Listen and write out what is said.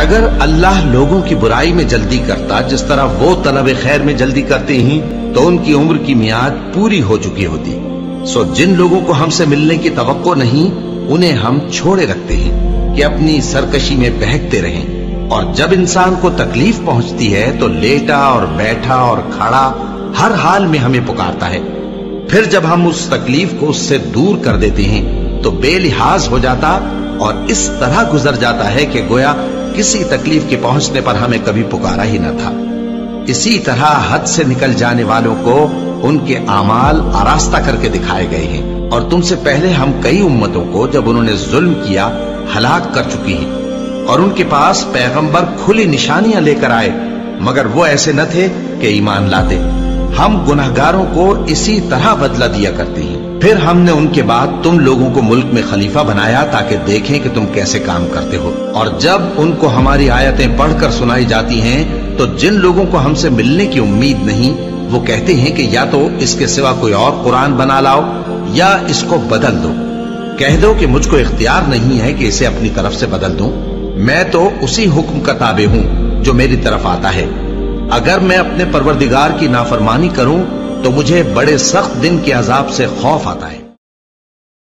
اگر اللہ لوگوں کی برائی میں جلدی کرتا جس طرح وہ طلب خیر میں جلدی کرتے ہیں تو ان کی عمر کی میعاد پوری ہو چکی ہوتی۔ سو جن لوگوں کو ہم سے ملنے کی توقع نہیں انہیں ہم چھوڑے رکھتے ہیں کہ اپنی سرکشی میں بہکتے رہیں، اور جب انسان کو تکلیف پہنچتی ہے تو لیٹا اور بیٹھا اور کھڑا ہر حال میں ہمیں پکارتا ہے۔ پھر جب ہم اس تکلیف کو اس سے دور کر دیتے ہیں تو بے لحاظ ہو جاتا اور اس طرح گزر جاتا ہے کہ گویا کسی تکلیف کے پہنچنے پر ہمیں کبھی پکارا ہی نہ تھا۔ اسی طرح حد سے نکل جانے والوں کو ان کے اعمال آراستہ کر کے دکھائے گئے ہیں، اور تم سے پہلے ہم کئی امتوں کو جب انہوں نے ظلم کیا ہلاک کر چکی ہیں، اور ان کے پاس پیغمبر کھلی نشانیاں لے کر آئے مگر وہ ایسے نہ تھے کہ ایمان لاتے۔ ہم گناہگاروں کو اسی طرح بدلہ دیا کرتے ہیں۔ پھر ہم نے ان کے بعد تم لوگوں کو ملک میں خلیفہ بنایا تاکہ دیکھیں کہ تم کیسے کام کرتے ہو، اور جب ان کو ہماری آیتیں پڑھ کر سنائی جاتی ہیں تو جن لوگوں کو ہم سے ملنے کی امید نہیں وہ کہتے ہیں کہ یا تو اس کے سوا کوئی اور قرآن بنا لاؤ یا اس کو بدل دو۔ کہہ دو کہ مجھ کو اختیار نہیں ہے کہ اسے اپنی طرف سے بدل دوں، میں تو اسی حکم کا تابع ہوں جو میری طرف آتا ہے۔ اگر میں اپنے پروردگار کی نافرمانی کروں تو مجھے بڑے سخت دن کے عذاب سے خوف آتا ہے۔